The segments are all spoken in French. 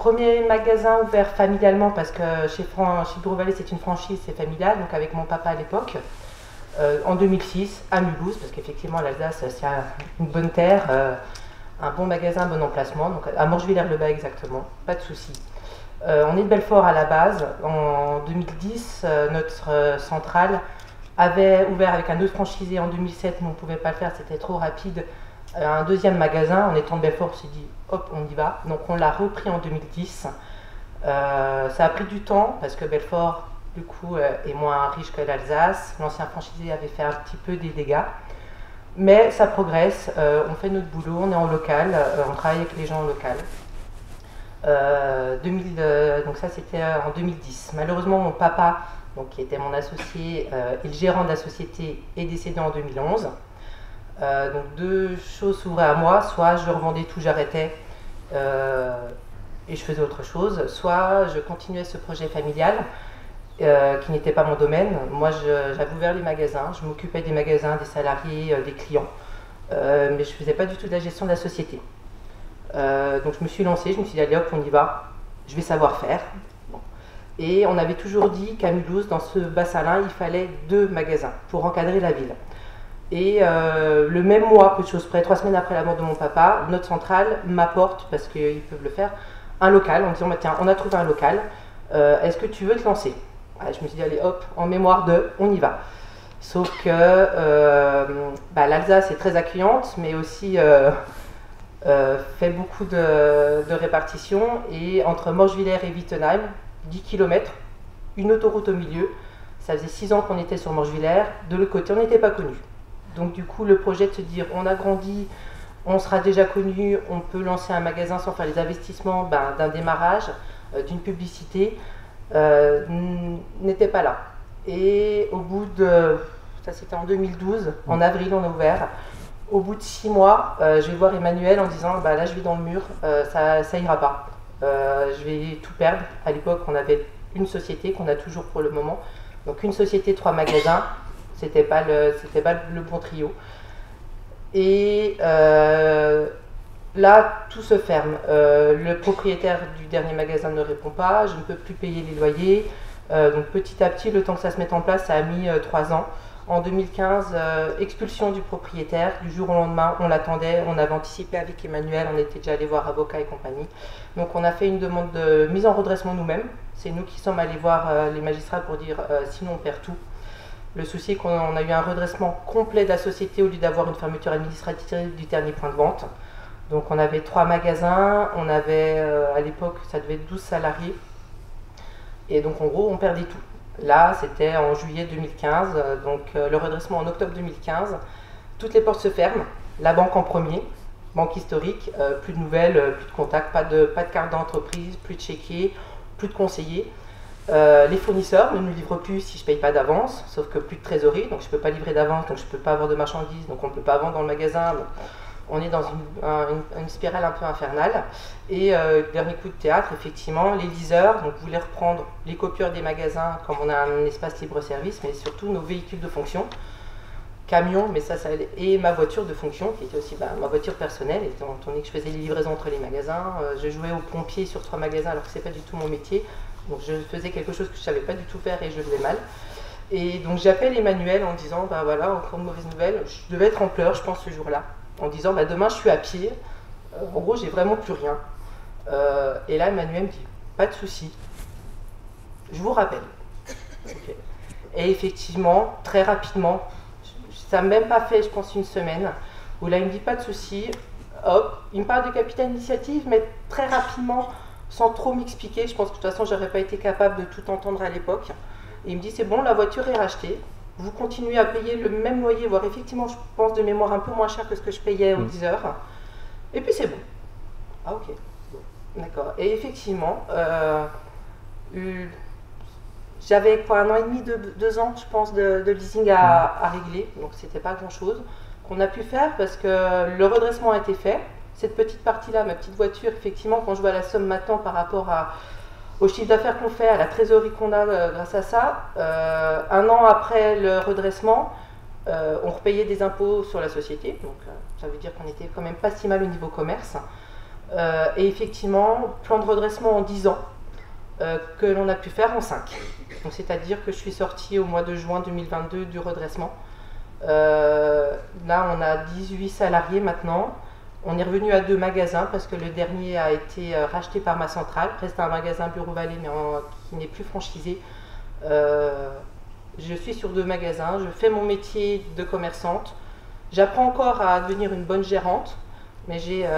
Premier magasin ouvert familialement parce que chez Bureau Vallée c'est une franchise, c'est familial, donc avec mon papa à l'époque. En 2006 à Mulhouse, parce qu'effectivement l'Alsace c'est une bonne terre, un bon magasin, un bon emplacement, donc à Morgevillers-le-Bas exactement, pas de souci. On est de Belfort à la base. En 2010, notre centrale avait ouvert avec un autre franchisé en 2007, mais on ne pouvait pas le faire, c'était trop rapide. Un deuxième magasin, en étant de Belfort, on s'est dit hop, on y va. Donc on l'a repris en 2010. Ça a pris du temps parce que Belfort, du coup, est moins riche que l'Alsace. L'ancien franchisé avait fait un petit peu des dégâts. Mais ça progresse, on fait notre boulot, on est en local, on travaille avec les gens en local. Donc ça c'était en 2010. Malheureusement mon papa, donc, qui était mon associé et le gérant de la société, est décédé en 2011. Donc deux choses s'ouvraient à moi, soit je revendais tout, j'arrêtais et je faisais autre chose, soit je continuais ce projet familial qui n'était pas mon domaine. Moi j'avais ouvert les magasins, je m'occupais des magasins, des salariés, des clients, mais je ne faisais pas du tout de la gestion de la société. Donc je me suis lancée, je me suis dit allez hop on y va, je vais savoir faire. Bon. Et on avait toujours dit qu'à Mulhouse, dans ce bassin-là, il fallait 2 magasins pour encadrer la ville. Et le même mois, peu de choses près, 3 semaines après la mort de mon papa, notre centrale m'apporte, parce qu'ils peuvent le faire, un local en disant bah, tiens on a trouvé un local, est-ce que tu veux te lancer? Je me suis dit allez hop, en mémoire de, on y va. Sauf que l'Alsace est très accueillante, mais aussi fait beaucoup de répartition, et entre Morgevillers et Wittenheim, 10 km, une autoroute au milieu. Ça faisait 6 ans qu'on était sur Morgevillers, de l'autre côté on n'était pas connus. Donc du coup le projet de se dire on a grandi, on sera déjà connu, on peut lancer un magasin sans faire les investissements d'un démarrage, d'une publicité, n'était pas là. Et au bout de, ça c'était en 2012, en avril on a ouvert. Au bout de 6 mois, je vais voir Emmanuel en disant là je vais dans le mur, ça ira pas. Je vais tout perdre. À l'époque on avait une société qu'on a toujours pour le moment. Donc une société, 3 magasins, c'était pas le bon trio. Et là tout se ferme. Le propriétaire du dernier magasin ne répond pas, je ne peux plus payer les loyers. Donc petit à petit, le temps que ça se mette en place, ça a mis 3 ans. En 2015, expulsion du propriétaire, du jour au lendemain, on l'attendait, on avait anticipé avec Emmanuel, on était déjà allé voir avocat et compagnie. Donc on a fait une demande de mise en redressement nous-mêmes, c'est nous qui sommes allés voir les magistrats pour dire sinon on perd tout. Le souci est qu'on a eu un redressement complet de la société au lieu d'avoir une fermeture administrative du dernier point de vente. Donc on avait 3 magasins, on avait à l'époque ça devait être 12 salariés, et donc en gros on perdait tout. Là, c'était en juillet 2015, donc le redressement en octobre 2015. Toutes les portes se ferment, la banque en premier, banque historique, plus de nouvelles, plus de contacts, pas de carte d'entreprise, plus de chéquier, plus de conseillers. Les fournisseurs ne nous livrent plus si je ne paye pas d'avance, sauf que plus de trésorerie, donc je ne peux pas livrer d'avance, donc je ne peux pas avoir de marchandises, donc on ne peut pas vendre dans le magasin. Donc on est dans une spirale un peu infernale. Et dernier coup de théâtre, effectivement, les leasers donc, voulaient reprendre les copieurs des magasins, comme on a un espace libre-service, mais surtout nos véhicules de fonction, camions, mais ça allait, et ma voiture de fonction, qui était aussi ma voiture personnelle, étant donné que je faisais les livraisons entre les magasins. Je jouais au pompier sur 3 magasins, alors que ce n'est pas du tout mon métier. Donc je faisais quelque chose que je ne savais pas du tout faire et je le faisais mal. Et donc j'appelle Emmanuel en disant, voilà, encore une mauvaise nouvelle, je devais être en pleurs, je pense, ce jour-là, en disant, demain je suis à pied, en gros j'ai vraiment plus rien. Et là Emmanuel me dit, pas de souci, je vous rappelle. Okay. Et effectivement, très rapidement, ça n'a même pas fait, je pense, une semaine, où là il me dit, pas de souci, hop, il me parle de capital initiative, mais très rapidement, sans trop m'expliquer, je pense que de toute façon j'aurais pas été capable de tout entendre à l'époque. Et il me dit, c'est bon, la voiture est rachetée, vous continuez à payer le même loyer, voire effectivement, je pense de mémoire un peu moins cher que ce que je payais aux 10 heures. Et puis c'est bon. Ah ok, bon. D'accord. Et effectivement, j'avais 1 an et demi, 2 ans, je pense, de leasing à régler, donc c'était pas grand chose qu'on a pu faire parce que le redressement a été fait. Cette petite partie-là, ma petite voiture, effectivement, quand je vois la somme maintenant par rapport au chiffre d'affaires qu'on fait, à la trésorerie qu'on a grâce à ça, 1 an après le redressement, on repayait des impôts sur la société, donc ça veut dire qu'on était quand même pas si mal au niveau commerce. Et effectivement, plan de redressement en 10 ans, que l'on a pu faire en 5. C'est-à-dire que je suis sortie au mois de juin 2022 du redressement. Là, on a 18 salariés maintenant. On est revenu à 2 magasins parce que le dernier a été racheté par ma centrale. Reste un magasin Bureau Vallée, mais qui n'est plus franchisé. Je suis sur 2 magasins. Je fais mon métier de commerçante. J'apprends encore à devenir une bonne gérante, mais j'ai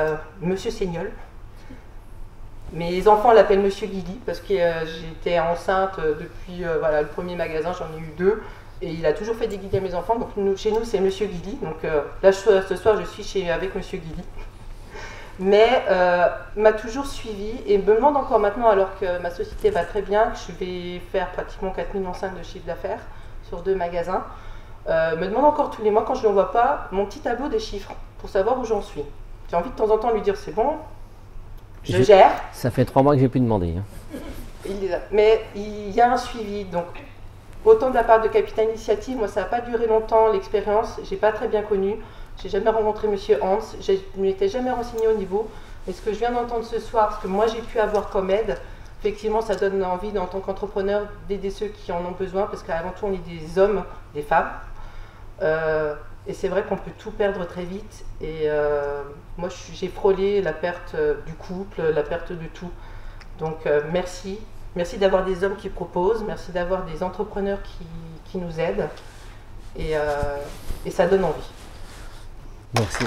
Monsieur Seignol. Mes enfants l'appellent Monsieur Guigui parce que j'étais enceinte depuis voilà, le premier magasin, j'en ai eu 2. Et il a toujours fait des guides à mes enfants, donc chez nous c'est Monsieur Guigui. Donc là ce soir je suis avec Monsieur Guigui. Mais m'a toujours suivi et me demande encore maintenant, alors que ma société va très bien, que je vais faire pratiquement 4,5 millions de chiffre d'affaires sur 2 magasins, me demande encore tous les mois quand je ne l'envoie pas mon petit tableau des chiffres pour savoir où j'en suis. J'ai envie de temps en temps lui dire c'est bon, je gère. Ça fait 3 mois que j'ai pu demander. Hein. Mais il y a un suivi, donc autant de la part de Capital Initiative, moi ça n'a pas duré longtemps l'expérience, j'ai pas très bien connu, j'ai jamais rencontré Monsieur Hans, je ne m'étais jamais renseigné au niveau, mais ce que je viens d'entendre ce soir, ce que moi j'ai pu avoir comme aide, effectivement ça donne envie en tant qu'entrepreneur d'aider ceux qui en ont besoin, parce qu'avant tout on est des hommes, des femmes, et c'est vrai qu'on peut tout perdre très vite, et moi j'ai frôlé la perte du couple, la perte de tout, donc merci. Merci d'avoir des hommes qui proposent, merci d'avoir des entrepreneurs qui nous aident et ça donne envie. Merci.